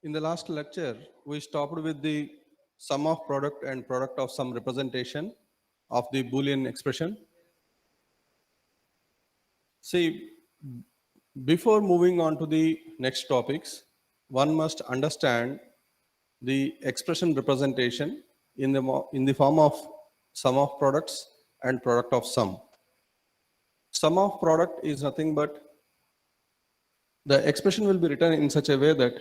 In the last lecture, we stopped with the sum of product and product of sum representation of the Boolean expression. See, before moving on to the next topics, one must understand the expression representation in the form of sum of products and product of sum. Sum of product is nothing but the expression will be written in such a way that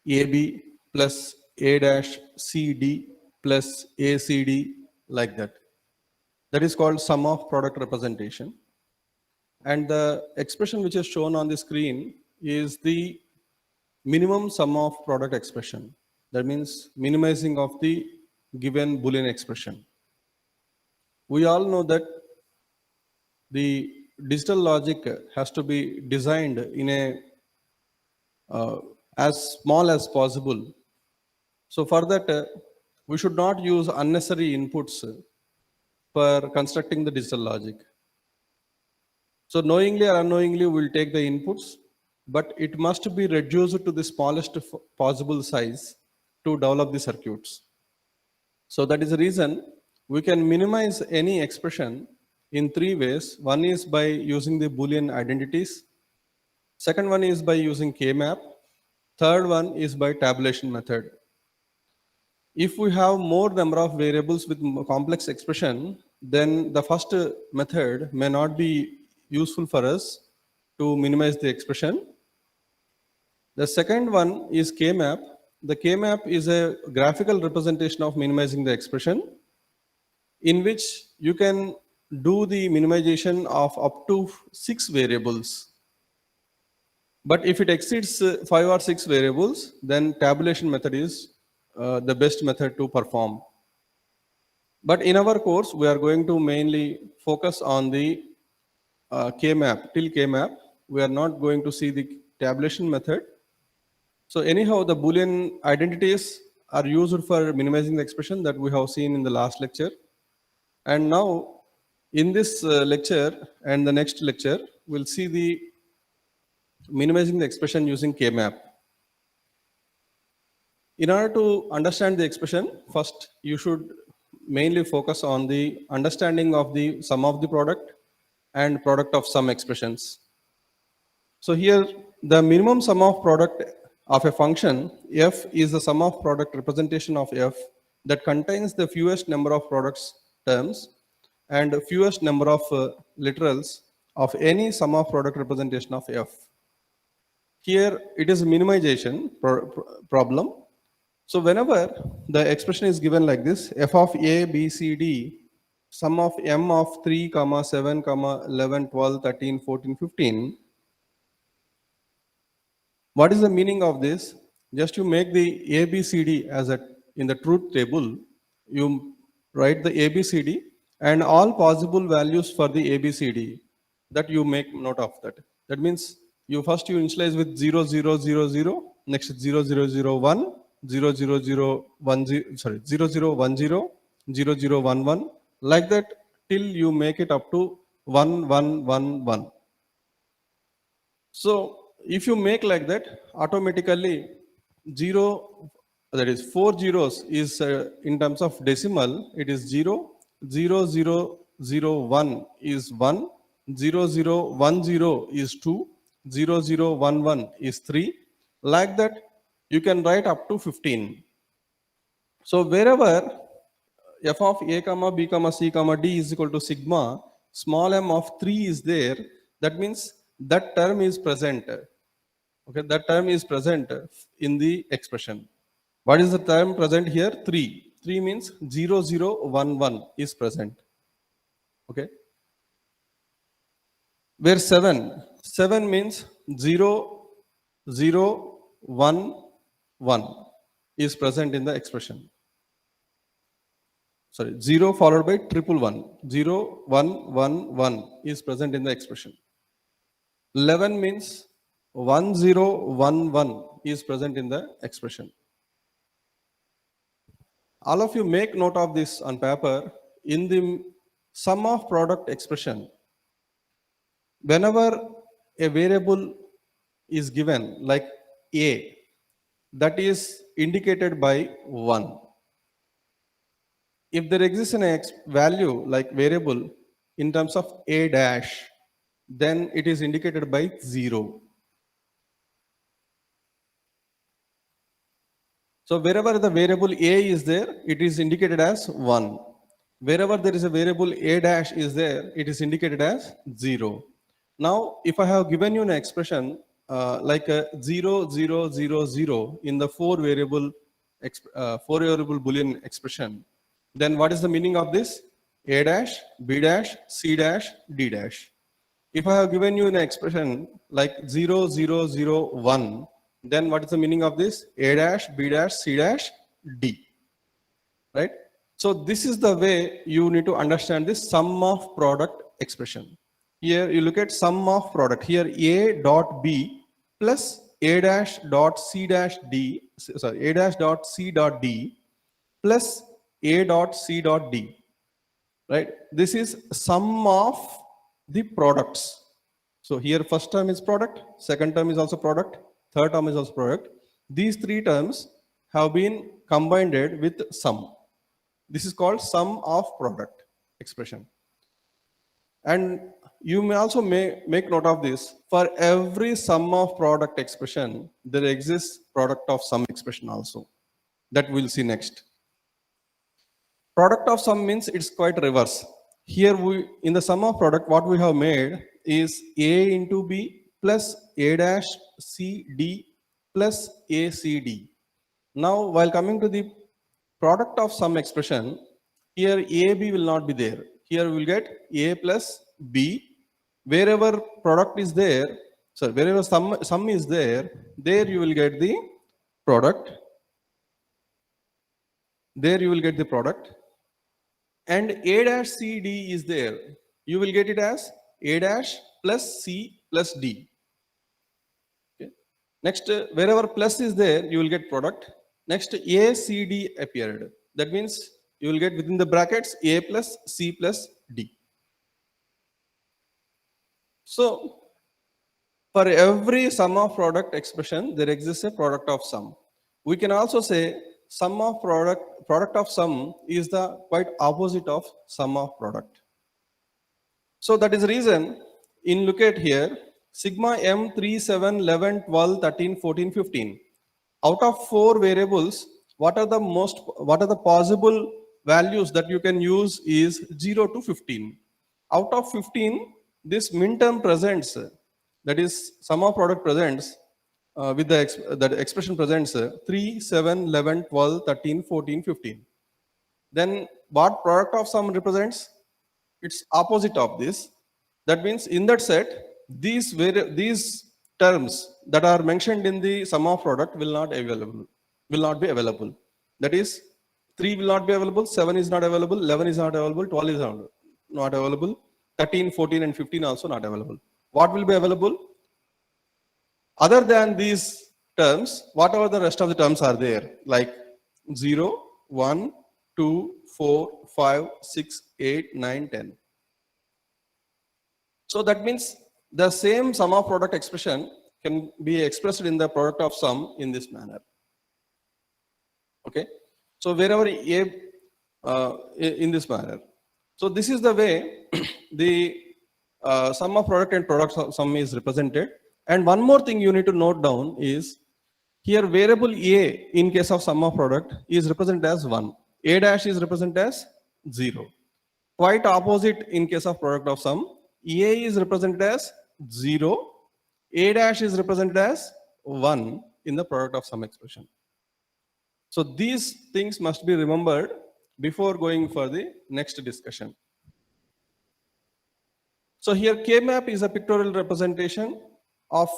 AB plus A dash CD plus ACD, like that. That is called sum of product representation. And the expression which is shown on the screen is the minimum sum of product expression. That means minimizing of the given Boolean expression. We all know that the digital logic has to be designed in a as small as possible. So for that, we should not use unnecessary inputs for constructing the digital logic. So knowingly or unknowingly, we'll take the inputs, but it must be reduced to the smallest possible size to develop the circuits. So that is the reason we can minimize any expression in three ways. One is by using the Boolean identities. Second one is by using K-map. Third one is by tabulation method. If we have more number of variables with complex expression, then the first method may not be useful for us to minimize the expression. The second one is K-map. The K-map is a graphical representation of minimizing the expression, in which you can do the minimization of up to 6 variables. But if it exceeds 5 or 6 variables, then tabulation method is the best method to perform. But in our course, we are going to mainly focus on the K-map, till K-map. We are not going to see the tabulation method. So anyhow, the Boolean identities are used for minimizing the expression that we have seen in the last lecture. And now, in this lecture and the next lecture, we'll see the minimizing the expression using K-map. In order to understand the expression, first you should mainly focus on the understanding of the sum of the product and product of sum expressions. So here, the minimum sum of product of a function f is the sum of product representation of f that contains the fewest number of products terms and fewest number of literals of any sum of product representation of f. Here it is a minimization problem. So whenever the expression is given like this, f of a, b, c, d, sum of m of 3, 7, 11, 12, 13, 14, 15, what is the meaning of this? Just you make the ABCD as in the truth table, you write the ABCD and all possible values for the ABCD, that you make note of that. That means you initialize with 0, 0, 0, 0, next 0, 0, 0, 1, 0, 0, 0, 1, 0, sorry, 0, 0, 1, 0, 0, 0, 1, 1, like that till you make it up to 1, 1, 1, 1. So if you make like that, automatically 0, that is 4 zeros is in terms of decimal, it is 0, 0, 0, 0, 1 is 1, 0, 0, 1, 0 is 2, 0, 0, 1, 1 is 3. Like that, you can write up to 15. So wherever f of a, b, c, d is equal to sigma, small m of 3 is there, that means that term is present. Okay, that term is present in the expression. What is the term present here? 3. 3 means 0, 0, 1, 1 is present. Okay. Where 7 means 0, 0, 1, 1 is present in the expression. Sorry, 0 followed by 111. 0, 1, 1, 1 is present in the expression. 11 means 1, 0, 1, 1 is present in the expression. All of you make note of this on paper. In the sum of product expression, whenever a variable is given like a, that is indicated by 1. If there exists an value like variable in terms of a dash, then it is indicated by 0. So wherever the variable a is there, it is indicated as 1. Wherever there is a variable a dash is there, it is indicated as 0. Now, if I have given you an expression like a 0, 0, 0, 0 in the four variable Boolean expression, then what is the meaning of this? A dash, B dash, C dash, D dash. If I have given you an expression like 0, 0, 0, 1, then what is the meaning of this? A dash, B dash, C dash, D. Right? So this is the way you need to understand this sum of product expression. Here you look at sum of product. Here A dot B plus A dash dot C dash D, sorry, A dash dot C dot D plus A dot C dot D. Right? This is sum of the products. So here first term is product, second term is also product, third term is also product. These three terms have been combined with sum. This is called sum of product expression. And you may also make note of this. For every sum of product expression, there exists product of sum expression also. That we'll see next. Product of sum means it's quite reverse. Here in the sum of product, what we have made is A into B plus A dash C D plus A C D. Now, while coming to the product of sum expression, here A, B will not be there. Here we will get A plus B. Wherever product is there, so wherever sum is there you will get the product. There you will get the product. And A dash C D is there. You will get it as A dash plus C plus D. Okay. Next, wherever plus is there, you will get product. Next, A, C, D appeared. That means you will get within the brackets A plus C plus D. So, for every sum of product expression, there exists a product of sum. We can also say sum of product of sum is the quite opposite of sum of product. So that is the reason, look at here, sigma m 3, 7, 11, 12, 13, 14, 15. Out of 4 variables, what are the possible values that you can use is 0 to 15. Out of 15, this min term presents, that is sum of product presents, with the expression presents 3, 7, 11, 12, 13, 14, 15. Then what product of sum represents? It's opposite of this. That means in that set, these terms that are mentioned in the sum of product will not be available. That is, 3 will not be available, 7 is not available, 11 is not available, 12 is not available, 13, 14 and 15 also not available. What will be available? Other than these terms, whatever the rest of the terms are there, like 0, 1, 2, 4, 5, 6, 8, 9, 10. So that means the same sum of product expression can be expressed in the product of sum in this manner. Okay. So wherever in this manner. So this is the way the sum of product and product of sum is represented. And one more thing you need to note down is here variable A in case of sum of product is represented as 1. A dash is represented as 0. Quite opposite in case of product of sum. A is represented as 0. A dash is represented as 1 in the product of sum expression. So these things must be remembered before going for the next discussion. So here K-map is a pictorial representation of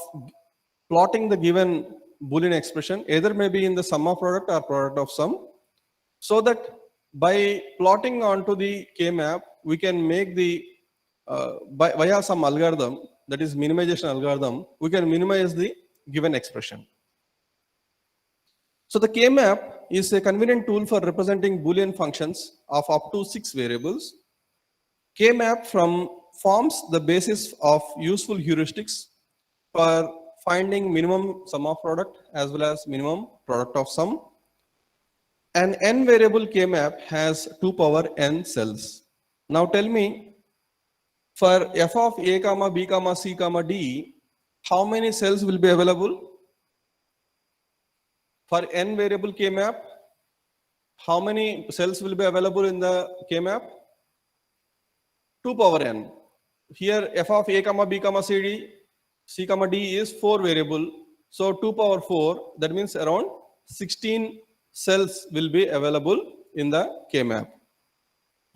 plotting the given Boolean expression, either maybe in the sum of product or product of sum, so that by plotting onto the K-map, we can make the, via some algorithm, that is minimization algorithm, we can minimize the given expression. So the K-map is a convenient tool for representing Boolean functions of up to 6 variables. K-map forms the basis of useful heuristics for finding minimum sum of product as well as minimum product of sum. An n variable K-map has 2 power n cells. Now tell me, for f of a comma b comma c comma d, how many cells will be available? For n variable K-map, how many cells will be available in the K-map? 2 power n. Here f of a comma b comma c comma d is 4 variable. So 2 power 4, that means around 16 cells will be available in the K-map.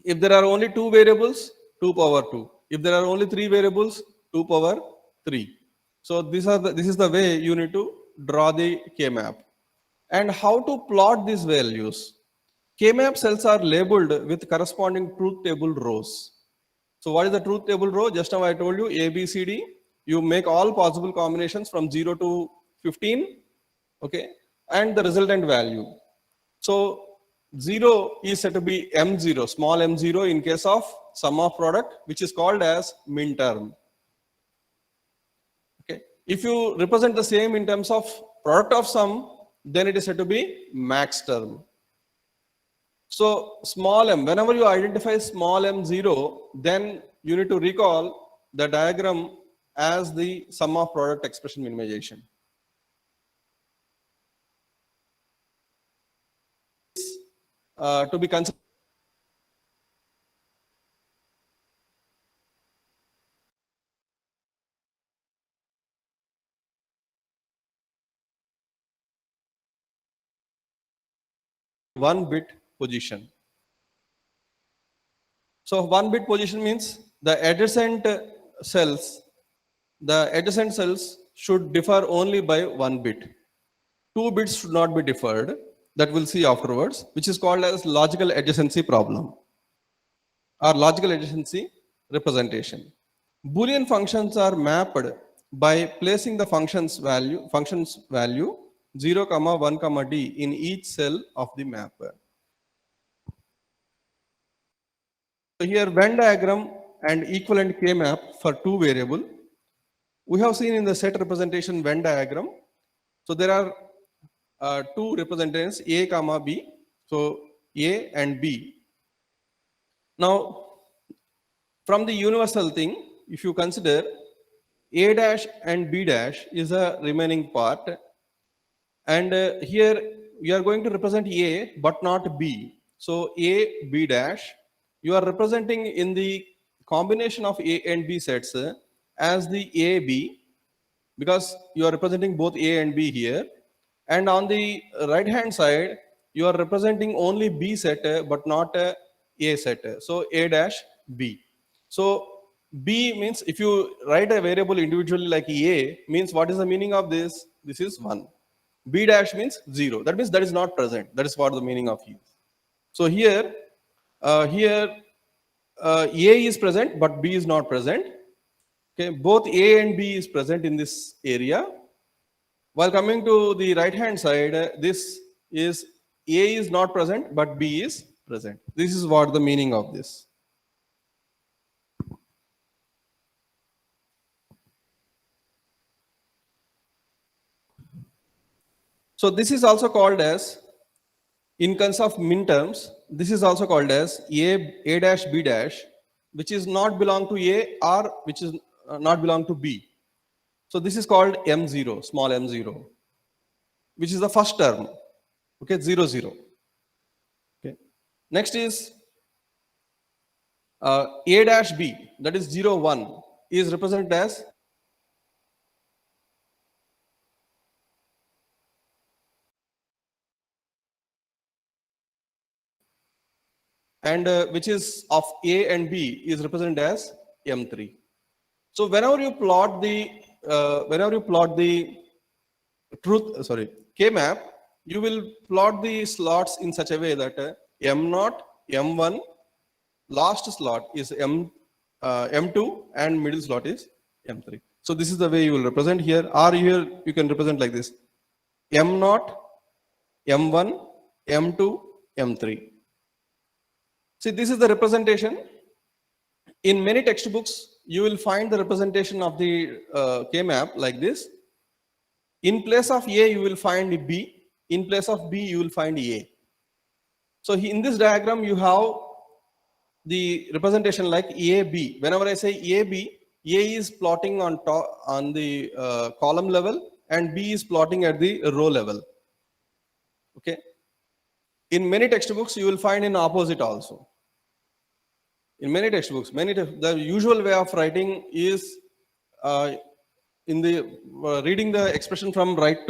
If there are only 2 variables, 2 power 2. If there are only 3 variables, 2 power 3. So this is the way you need to draw the K-map. And how to plot these values? K-map cells are labeled with corresponding truth table rows. So what is the truth table row? Just now I told you A, B, C, D. You make all possible combinations from 0 to 15, okay, and the resultant value. So 0 is said to be M0, small m0 in case of sum of product, which is called as min term. Okay. If you represent the same in terms of product of sum, then it is said to be max term. So small m, whenever you identify small m0, then you need to recall the diagram as the sum of product expression minimization. To be considered one bit position. So 1 bit position means the adjacent cells should differ only by 1 bit. 2 bits should not be differed. That we'll see afterwards, which is called as logical adjacency problem or logical adjacency representation. Boolean functions are mapped by placing the function's value 0, 1, d in each cell of the mapper. So here Venn diagram and equivalent K-map for 2 variable. We have seen in the set representation Venn diagram. So there are 2 representatives A comma B. So A and B. Now from the universal thing, if you consider A dash and B dash is a remaining part, and here we are going to represent A but not B. So A, B dash, you are representing in the combination of A and B sets as the A, B, because you are representing both A and B here. And on the right hand side, you are representing only B set but not A set. So A dash B. So B means if you write a variable individually like A means what is the meaning of this? This is 1. B dash means 0. That means that is not present. That is what the meaning of is. So here, A is present but B is not present. Okay, both A and B is present in this area. While coming to the right hand side, this is A is not present but B is present. This is what the meaning of this. So this is also called as, in case of min terms, this is also called as A dash B dash, which is not belong to A or which is not belong to B. So this is called M0, small m0, which is the first term. Okay, 0, 0. Okay. Next is A dash B, that is 0, 1, is represented as and which is of A and B is represented as M3. So whenever you plot the K-map, you will plot the slots in such a way that M0, M1, last slot is M2 and middle slot is M3. So this is the way you will represent here, or here you can represent like this: M0, M1, M2, M3. See, this is the representation. In many textbooks, you will find the representation of the K-map like this. In place of A, you will find B. in place of B, you will find A. So in this diagram, you have the representation like AB. Whenever I say AB, A is plotting on top on the column level, and B is plotting at the row level. Okay. In many textbooks, you will find in opposite also. In many textbooks, the usual way of writing is in the reading the expression from left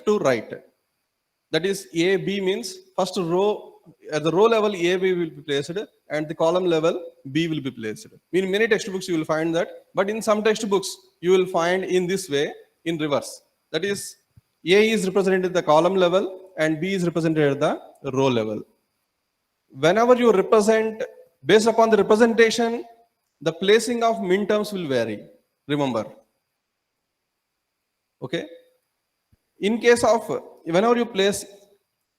to right. That is, A B means first row at the row level A B will be placed, and the column level B will be placed. In many textbooks you will find that, but in some textbooks you will find in this way, in reverse. That is, A is represented at the column level and B is represented at the row level. Whenever you represent, based upon the representation, the placing of min terms will vary. Remember. Okay. In case of, whenever you place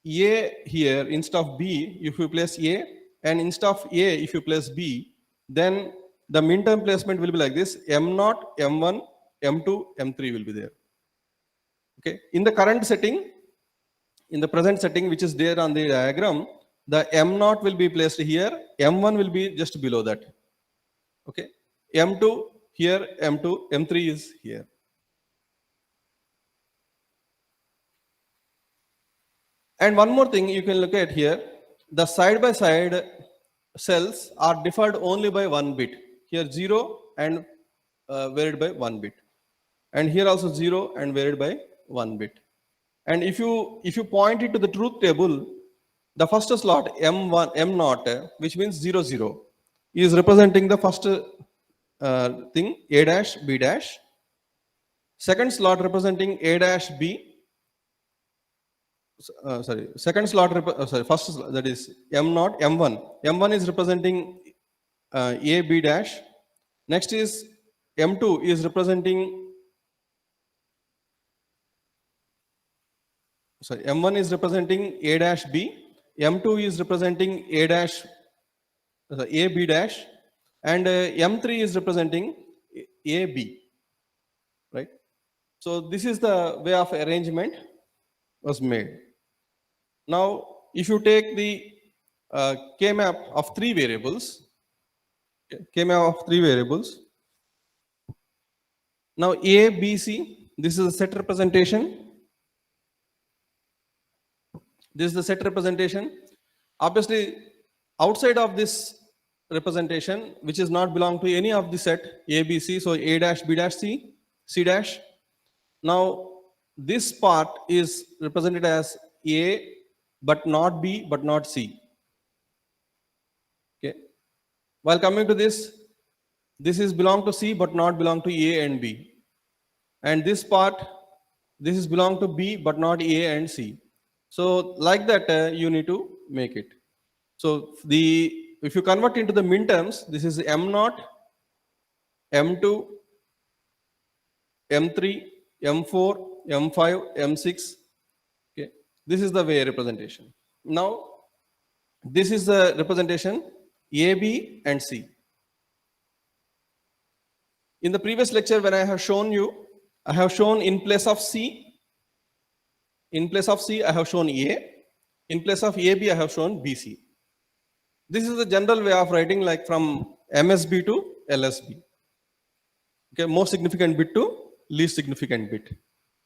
A here instead of B, if you place A, and instead of A, if you place B, then the min term placement will be like this: M0, M1, M2, M3 will be there. Okay. In the current setting, in the present setting, which is there on the diagram, the M0 will be placed here, M1 will be just below that. Okay. M2 here, M2, M3 is here. And one more thing you can look at here, the side by side cells are differed only by 1 bit. Here 0 and varied by 1 bit. And here also 0 and varied by 1 bit. And if you point it to the truth table, the first slot M1, M0, which means 0, 0, is representing the first thing A dash, B dash. Second slot representing A dash, B. Second slot, first slot, that is M0, M1. M1 is representing A, B dash. Next is M2 is representing, M1 is representing A dash, B. M2 is representing A dash, A, B dash. And M3 is representing A, B, right? So this is the way of arrangement was made. Now, if you take the K-map of 3 variables, K-map of 3 variables. Now A, B, C, this is a set representation. This is the set representation. Obviously, outside of this representation, which is not belong to any of the set A, B, C, so A dash, B dash, C, C dash. Now, this part is represented as A, but not B, but not C. Okay. While coming to this is belong to C, but not belong to A and B. And this part, this is belong to B, but not A and C. So like that, you need to make it. So if you convert into the min terms, this is M0, M2, M3, M4, M5, M6. Okay. This is the way representation. Now, this is the representation A, B, and C. In the previous lecture, when I have shown you, I have shown in place of C. In place of C, I have shown A. In place of AB, I have shown BC. This is the general way of writing, like from MSB to LSB. Okay, most significant bit to least significant bit.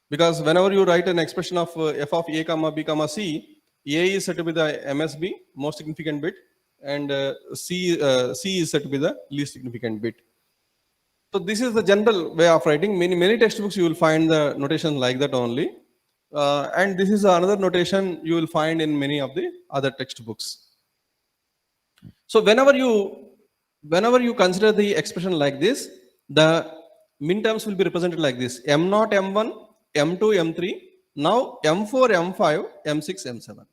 Because whenever you write an expression of f of A comma B comma C, A is said to be the MSB, most significant bit, and C is said to be the least significant bit. So this is the general way of writing. Many textbooks you will find the notation like that only. And this is another notation you will find in many of the other textbooks. So whenever you consider the expression like this, the min terms will be represented like this: M0, M1, M2, M3, now M4, M5, M6, M7.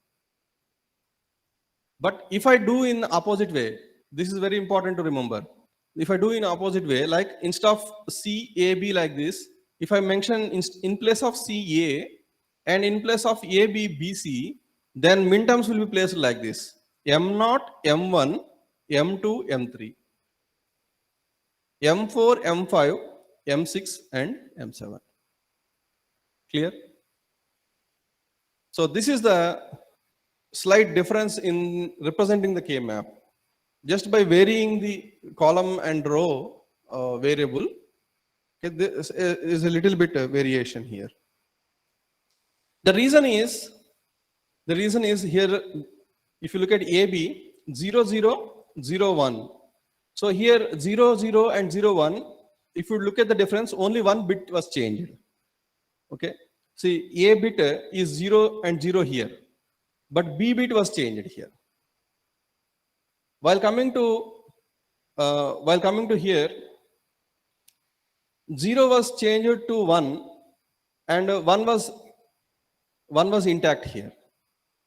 But if I do in opposite way, this is very important to remember. If I do in opposite way, like instead of CAB like this, if I mention in place of CA and in place of AB, BC, then min terms will be placed like this: M0, M1, M2, M3, M4, M5, M6, and M7. Clear? So this is the slight difference in representing the K-map. Just by varying the column and row variable, okay, there is a little bit variation here. The reason is here, if you look at AB, 0, 0, 0, 1. So here 0, 0 and 0, 1, if you look at the difference, only one bit was changed. Okay. See, A bit is 0 and 0 here, but B bit was changed here. While coming to here, 0 was changed to 1 and 1 was intact here.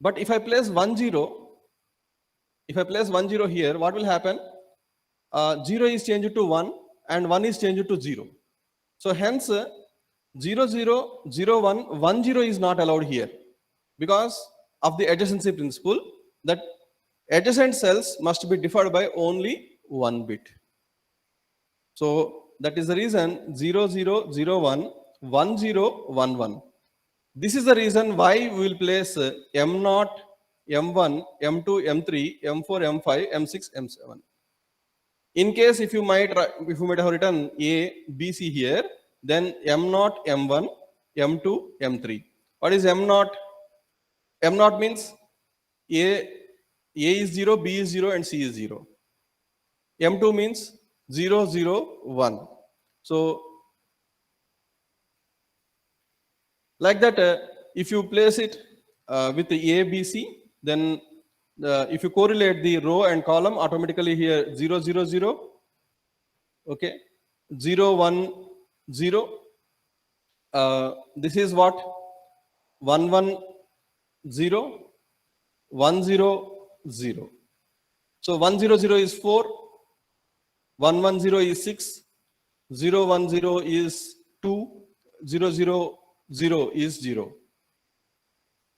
But if I place 1, 0, here, what will happen? 0 is changed to 1 and 1 is changed to 0. So hence 0, 0, 0, 1, 1, 0 is not allowed here because of the adjacency principle that adjacent cells must be differed by only one bit. So that is the reason 0, 0, 0, 1, 1, 0, 1, 1. This is the reason why we will place M0, M1, M2, M3, M4, M5, M6, M7. In case if you might have written A, B, C here, then M0, M1, M2, M3. What is M0? M0 means A is 0, B is 0, and C is 0. M2 means 0, 0, 1. So like that, if you place it with the A, B, C, then if you correlate the row and column, automatically here 0, 0, 0, okay, 0, 1, 0. This is what? 1, 1, 0, 1, 0, 0. So 1, 0, 0 is 4, 1, 1, 0 is 6, 0, 1, 0 is 2, 0, 0, 0 is 0.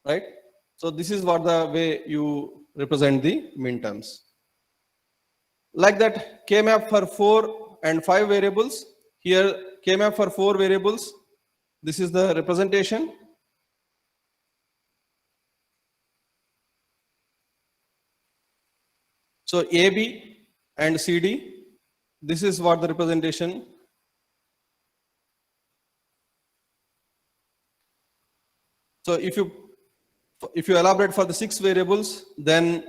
Right? So this is what the way you represent the min terms. Like that, K-map for 4 and 5 variables. Here, K-map for 4 variables. This is the representation. So AB and CD, this is what the representation. So if you elaborate for the 6 variables, then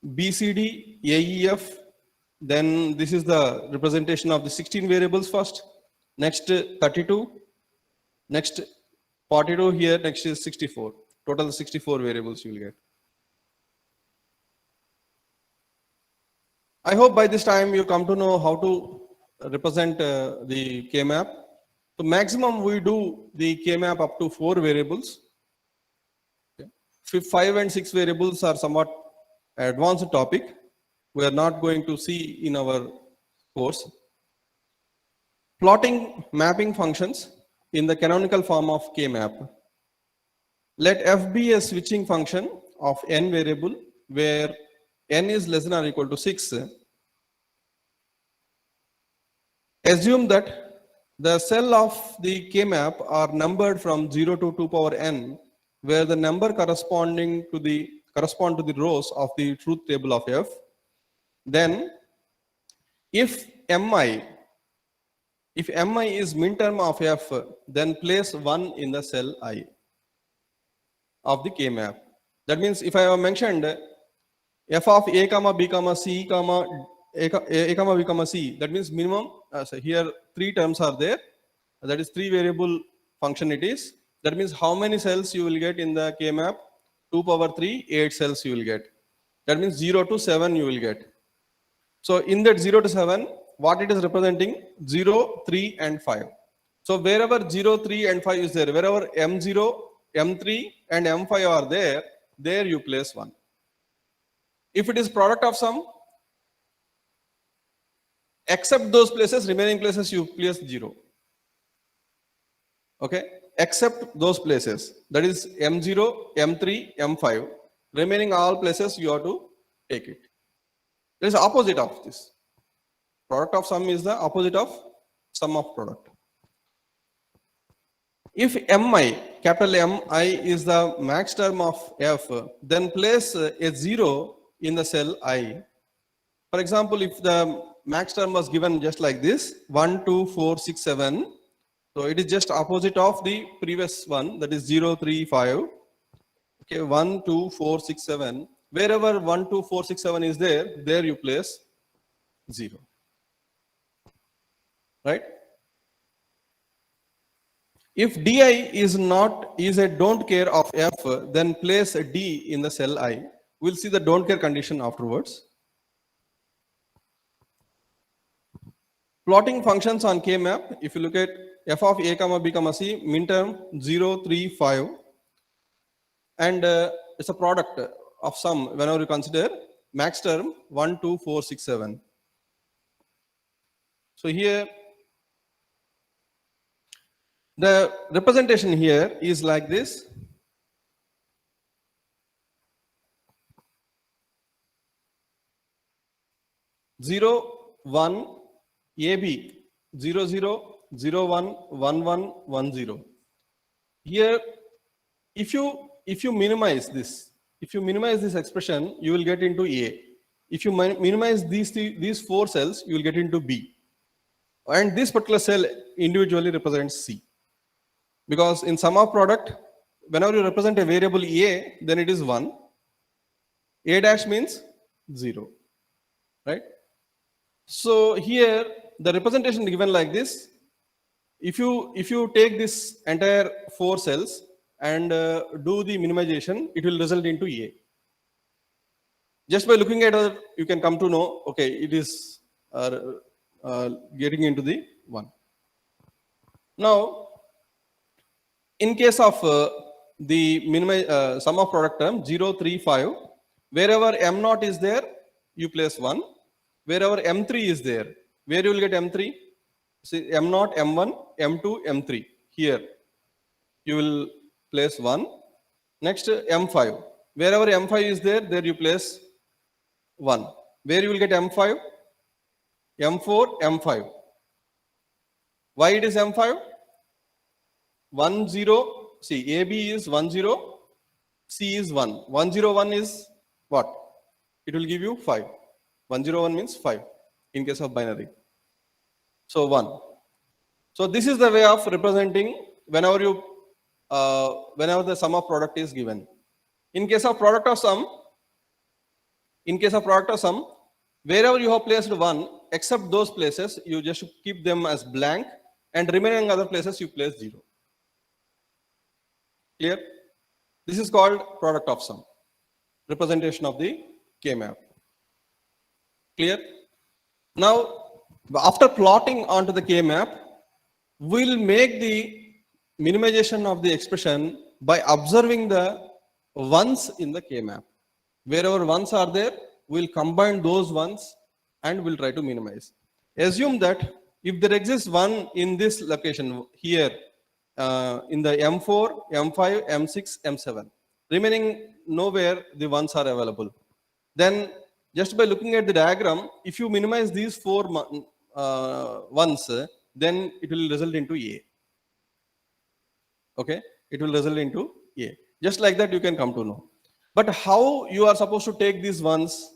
BCD, AEF, then this is the representation of the 16 variables first, next 32, next 42 here, next is 64. Total 64 variables you will get. I hope by this time you come to know how to represent the K-map. So maximum we do the K-map up to 4 variables. Okay. 5 and 6 variables are somewhat advanced topic. We are not going to see in our course. Plotting mapping functions in the canonical form of K-map. Let f be a switching function of n variable where n is less than or equal to 6. Assume that the cell of the K-map are numbered from 0 to 2 power n, where the number correspond to the rows of the truth table of f. Then, if mi is min term of f, then place 1 in the cell I of the K-map. That means if I have mentioned f of a comma b comma c comma a comma b comma c, that means minimum. So here 3 terms are there. That is 3 variable function it is. That means how many cells you will get in the K-map? 2 power 3, 8 cells you will get. That means 0 to 7 you will get. So in that 0 to 7, what it is representing? 0, 3 and 5. So wherever 0, 3 and 5 is there, wherever M0, M3 and M5 are there, there you place 1. If it is product of sum, except those places, remaining places you place 0. Okay, except those places, that is M0, M3, M5, remaining all places you have to take it. There is opposite of this. Product of sum is the opposite of sum of product. If mi, capital Mi is the max term of f, then place a 0 in the cell I. For example, if the max term was given just like this, 1, 2, 4, 6, 7, so it is just opposite of the previous one, that is 0, 3, 5. Okay, 1, 2, 4, 6, 7. Wherever 1, 2, 4, 6, 7 is there you place 0. Right? If di is a don't care of f, then place a d in the cell I. We'll see the don't care condition afterwards. Plotting functions on K-map, if you look at f of a comma b comma c, min term 0, 3, 5, and it's a product of sum whenever you consider max term 1, 2, 4, 6, 7. So here, the representation here is like this. 0, 1, AB, 0, 0, 0, 1, 1, 1, 1, 0. Here, if you minimize this expression, you will get into A. If you minimize these 4 cells, you will get into B. And this particular cell individually represents C. Because in sum of product, whenever you represent a variable A, then it is 1. A dash means 0. Right? So here, the representation given like this. If you take this entire 4 cells and do the minimization, it will result into A. Just by looking at it, you can come to know, okay, it is getting into the 1. Now, in case of the sum of product term 0, 3, 5, wherever m0 is there, you place 1. Wherever m3 is there, where you will get m3? See, m0, m1, m2, m3. Here, you will place 1. Next, m5. Wherever m5 is there you place 1. Where you will get m5? m4, m5. Why it is m5? 1, 0. See, AB is 1, 0. C is 1. 1, 0, 1 is what? It will give you 5. 1, 0, 1 means 5 in case of binary. So 1. So this is the way of representing whenever the sum of product is given. In case of product of sum, wherever you have placed 1, except those places, you just keep them as blank, and remaining other places you place 0. Clear? This is called product of sum, representation of the K-map. Clear? Now, after plotting onto the K-map, we'll make the minimization of the expression by observing the ones in the K-map. Wherever ones are there, we'll combine those ones and we'll try to minimize. Assume that if there exists 1 in this location here, in the M4, M5, M6, M7, remaining nowhere the ones are available. Then just by looking at the diagram, if you minimize these 4 ones, then it will result into A. Okay, it will result into A. Just like that you can come to know. But how you are supposed to take these ones?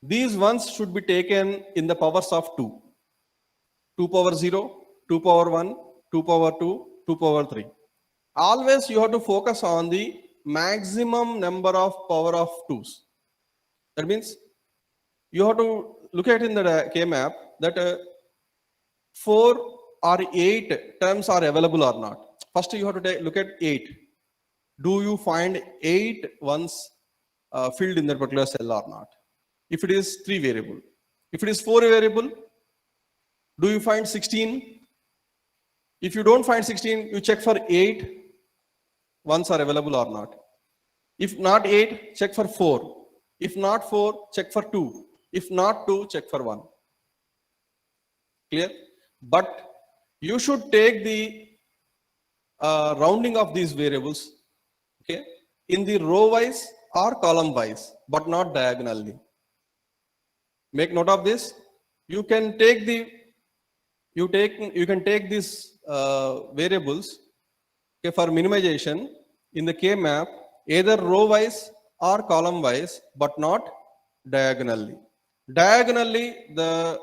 These ones should be taken in the powers of 2. 2 power 0, 2 power 1, 2 power 2, 2 power 3. Always you have to focus on the maximum number of power of 2s. That means you have to look at in the K-map that 4 or 8 terms are available or not. First you have to look at 8. Do you find 8 ones filled in that particular cell or not? If it is 3 variable. If it is 4 variable, do you find 16? If you don't find 16, you check for 8 ones are available or not. If not 8, check for 4. If not 4, check for 2. If not 2, check for 1. Clear? But you should take the rounding of these variables, okay, in the row wise or column wise, but not diagonally. Make note of this. You can take the you can take these variables, okay, for minimization in the K map, either row wise or column wise, but not diagonally. Diagonally, the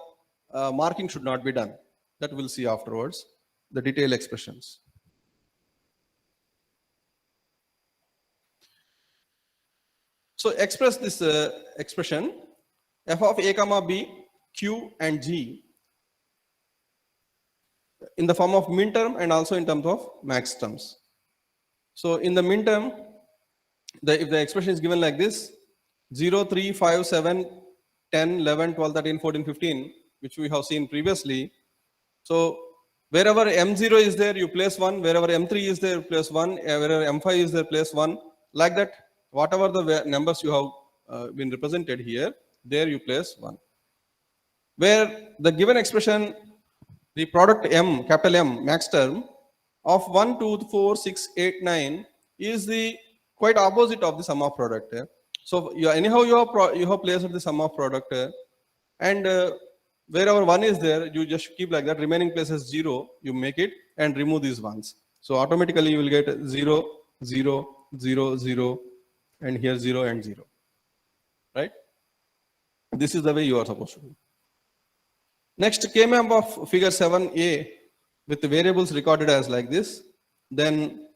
marking should not be done. That we'll see afterwards, the detailed expressions. So express this expression f of a comma b, q and g in the form of min term and also in terms of max terms. So in the min term, if the expression is given like this, 0, 3, 5, 7, 10, 11, 12, 13, 14, 15, which we have seen previously. So wherever M0 is there, you place 1. Wherever M3 is there, you place 1. Wherever M5 is there, place 1. Like that, whatever the numbers you have been represented here, there you place 1. Where the given expression, the product M, capital M, max term, of 1, 2, 4, 6, 8, 9 is the quite opposite of the sum of product. So anyhow you have placed the sum of product, and wherever 1 is there, you just keep like that. Remaining places 0, you make it and remove these ones. So automatically you will get 0, 0, 0, 0, and here 0 and 0. Right? This is the way you are supposed to do. Next, K-map of figure 7a with the variables recorded as like this. Then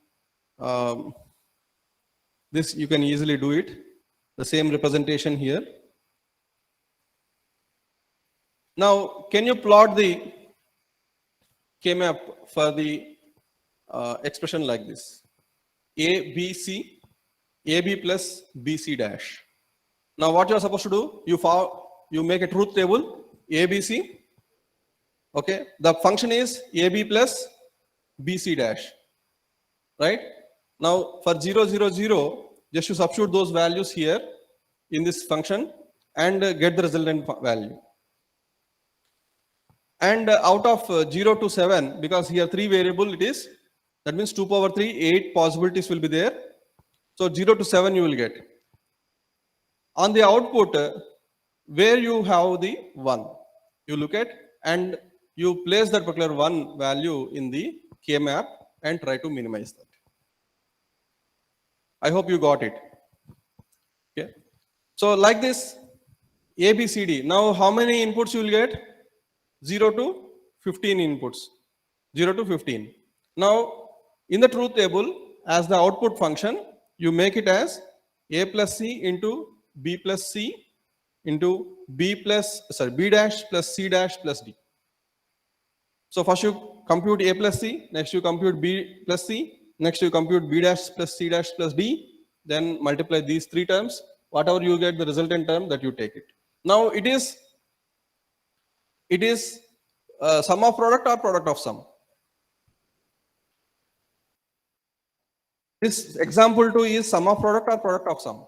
this you can easily do it. The same representation here. Now, can you plot the K-map for the expression like this? A, B, C, AB plus BC dash. Now, what you are supposed to do? You make a truth table, ABC. Okay, the function is AB plus BC dash. Right? Now, for 0, 0, 0, just to substitute those values here in this function and get the resultant value. And out of 0 to 7, because here 3 variable it is, that means 2 power 3, 8 possibilities will be there. So 0 to 7 you will get. On the output, where you have the 1, you look at and you place that particular 1 value in the K map and try to minimize that. I hope you got it. Okay. So like this, A, B, C, D. Now how many inputs you will get? 0 to 15 inputs. 0 to 15. Now in the truth table, as the output function, you make it as A plus C into B plus C into B dash plus C dash plus D. So first you compute A plus C, next you compute B plus C, next you compute B dash plus C dash plus D, then multiply these 3 terms. Whatever you get the resultant term, that you take it. Now it is sum of product or product of sum. This example 2 is sum of product or product of sum.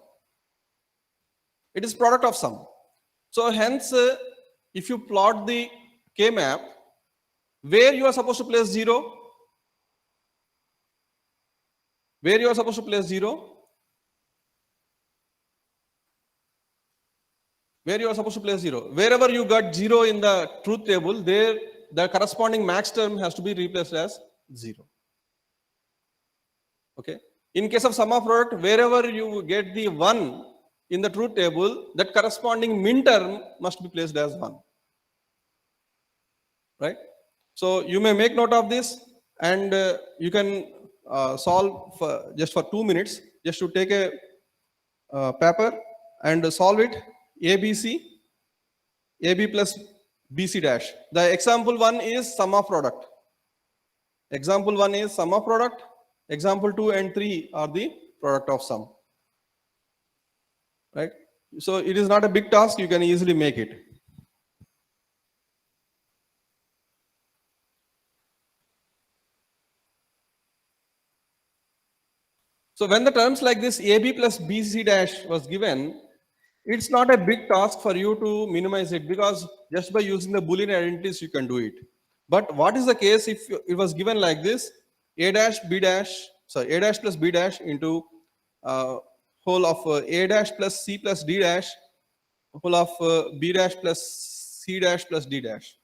It is product of sum. So hence, if you plot the K map, where you are supposed to place 0? Where you are supposed to place 0? Where you are supposed to place 0? Wherever you got 0 in the truth table, there the corresponding max term has to be replaced as 0. Okay. In case of sum of product, wherever you get the 1 in the truth table, that corresponding min term must be placed as 1. Right? So you may make note of this, and you can solve just for 2 minutes, just to take a paper and solve it. ABC, AB plus BC dash. The example 1 is sum of product. Example 1 is sum of product. Example 2 and 3 are the product of sum. Right? So it is not a big task, you can easily make it. So when the terms like this AB plus BC dash was given, it's not a big task for you to minimize it, because just by using the Boolean identities you can do it. But what is the case if it was given like this? A dash plus B dash into whole of A dash plus C plus D dash, whole of B dash plus C dash plus D dash.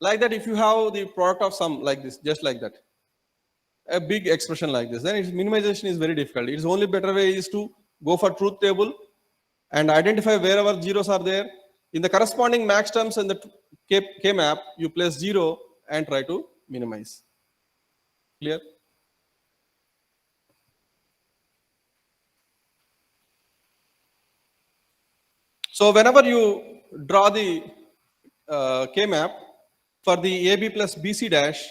Like that, if you have the product of sum like this, just like that, a big expression like this, then its minimization is very difficult. Its only better way is to go for truth table and identify wherever zeros are there. In the corresponding max terms in the K map, you place 0 and try to minimize. Clear? So whenever you draw the K map for the AB plus BC dash,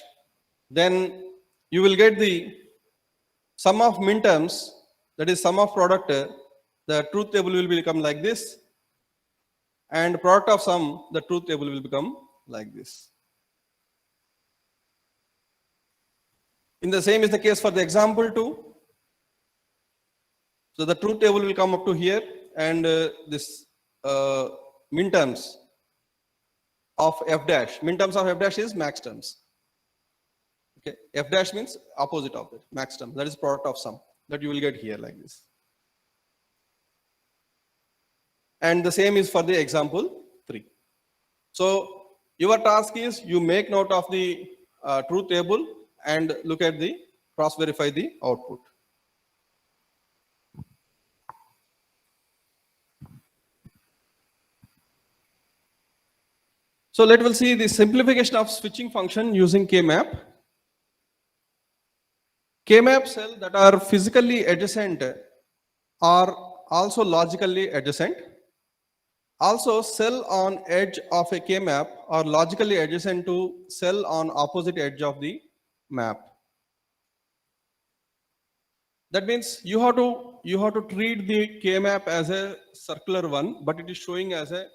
then you will get the sum of min terms, that is sum of product. The truth table will become like this, and product of sum, the truth table will become like this. In the same is the case for the example 2. So the truth table will come up to here, and this min terms of f dash. Min terms of f dash is max terms. Okay, f dash means opposite of it, max term. That is product of sum that you will get here like this. And the same is for the example 3. So your task is you make note of the truth table and look at the cross verify the output. So let us see the simplification of switching function using K-map. K-map cells that are physically adjacent are also logically adjacent. Also, cell on edge of a K-map are logically adjacent to cell on opposite edge of the map. That means you have to treat the K-map as a circular one, but it is showing as a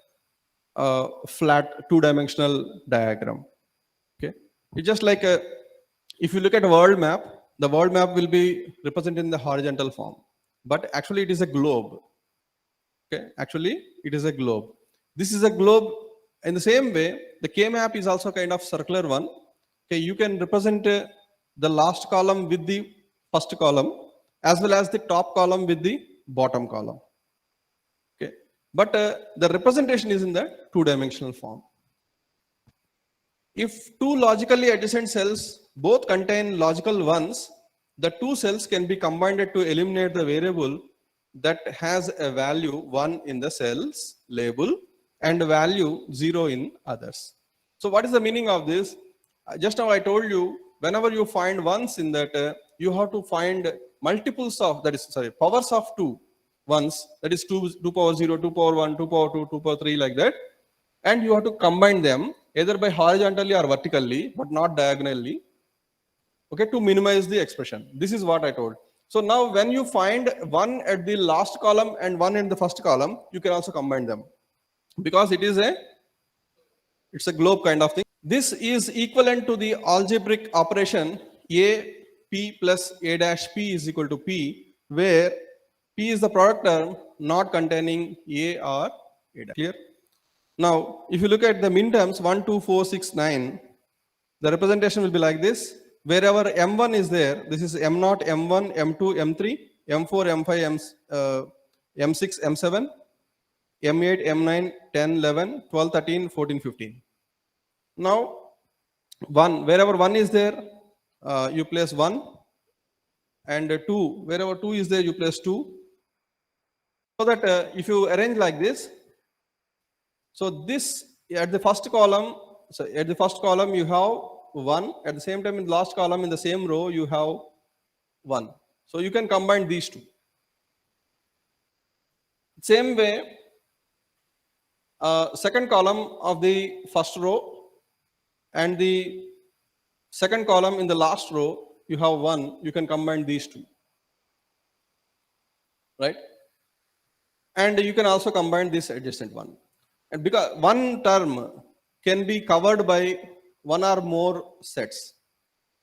flat two-dimensional diagram. Okay, it's just like if you look at a world map, the world map will be represented in the horizontal form, but actually it is a globe. Okay, actually it is a globe. This is a globe. In the same way, the K-map is also kind of circular one. Okay, you can represent the last column with the first column, as well as the top column with the bottom column. Okay, but the representation is in the two-dimensional form. If two logically adjacent cells both contain logical ones, the two cells can be combined to eliminate the variable that has a value 1 in the cell's label and value 0 in others. So what is the meaning of this? Just now I told you, whenever you find ones in that, you have to find multiples of, powers of 2 ones, that is 2 power 0, 2 power 1, 2 power 2, 2 power 3 like that. And you have to combine them either by horizontally or vertically, but not diagonally, okay, to minimize the expression. This is what I told. So now when you find one at the last column and one in the first column, you can also combine them because it's a globe kind of thing. This is equivalent to the algebraic operation A P plus A dash P is equal to P, where P is the product term not containing A or A dash. Clear? Now, if you look at the min terms 1, 2, 4, 6, 9, the representation will be like this. Wherever M1 is there, this is M0, M1, M2, M3, M4, M5, M6, M7, M8, M9, 10, 11, 12, 13, 14, 15. Now, 1, wherever 1 is there, you place 1, and 2, wherever 2 is there, you place 2. So that if you arrange like this, so this at the first column, you have 1. At the same time, in the last column, in the same row, you have 1. So you can combine these two. Same way, second column of the first row and the second column in the last row, you have 1. You can combine these two, right? And you can also combine this adjacent one. And because one term can be covered by one or more sets.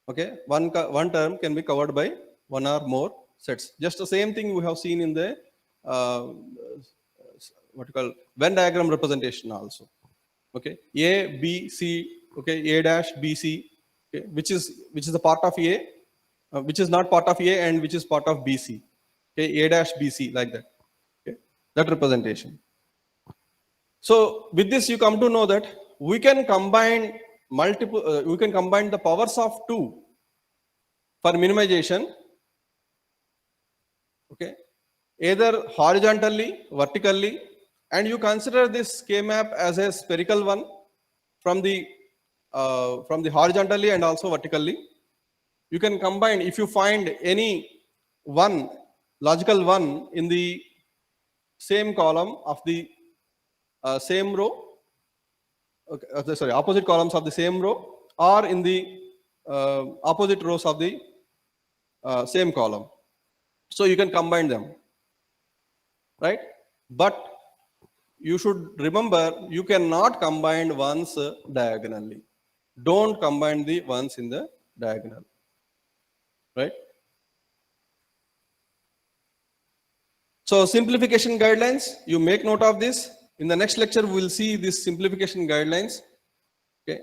Okay, one term can be covered by one or more sets. Just the same thing we have seen in the what you call Venn diagram representation also. Okay, A, B, C. Okay, A dash, B, C. Okay, which is a part of A, which is not part of A, and which is part of B, C. Okay, A dash, B, C, like that. Okay, that representation. So with this, you come to know that we can combine multiple, we can combine the powers of 2 for minimization, okay, either horizontally, vertically, and you consider this K-map as a spherical one from the horizontally and also vertically. You can combine, if you find any one logical one in the same column of the same row, okay, sorry, opposite columns of the same row, or in the opposite rows of the same column. So you can combine them, right? But you should remember, you cannot combine ones diagonally. Don't combine the ones in the diagonal, right? So simplification guidelines, you make note of this. In the next lecture, we will see these simplification guidelines, okay?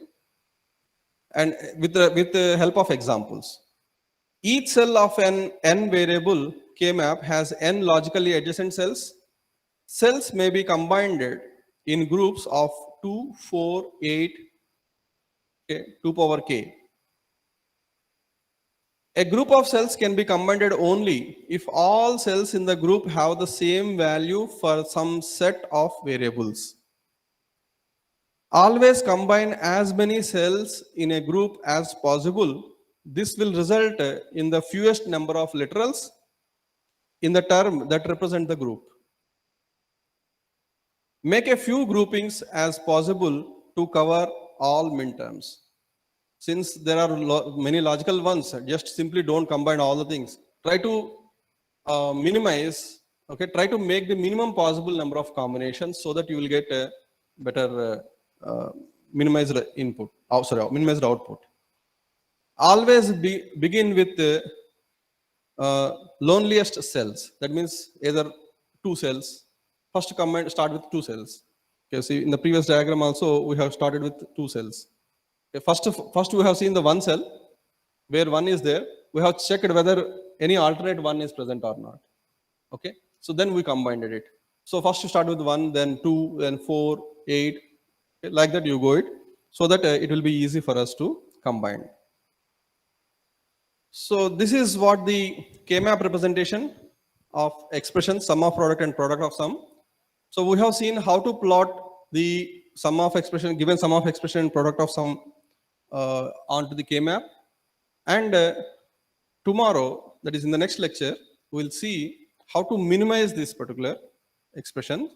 And with the help of examples. Each cell of an n variable K-map has n logically adjacent cells. Cells may be combined in groups of 2, 4, 8, okay, 2 power k. A group of cells can be combined only if all cells in the group have the same value for some set of variables. Always combine as many cells in a group as possible. This will result in the fewest number of literals in the term that represent the group. Make a few groupings as possible to cover all minterms. Since there are many logical ones, just simply don't combine all the things. Try to minimize, okay, try to make the minimum possible number of combinations so that you will get a better minimized input, minimized output. Always begin with the loneliest cells. That means either 2 cells. First start with 2 cells. Okay, see in the previous diagram also we have started with 2 cells. Okay, first we have seen the 1 cell where 1 is there. We have checked whether any alternate 1 is present or not. Okay, so then we combined it. So first you start with 1, then 2, then 4, 8, okay, like that you go it, so that it will be easy for us to combine. So this is what the K-map representation of expression, sum of product and product of sum. So we have seen how to plot the sum of expression, given sum of expression and product of sum onto the K-map. And tomorrow, that is in the next lecture, we'll see how to minimize this particular expression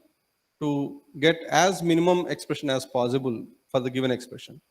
to get as minimum expression as possible for the given expression.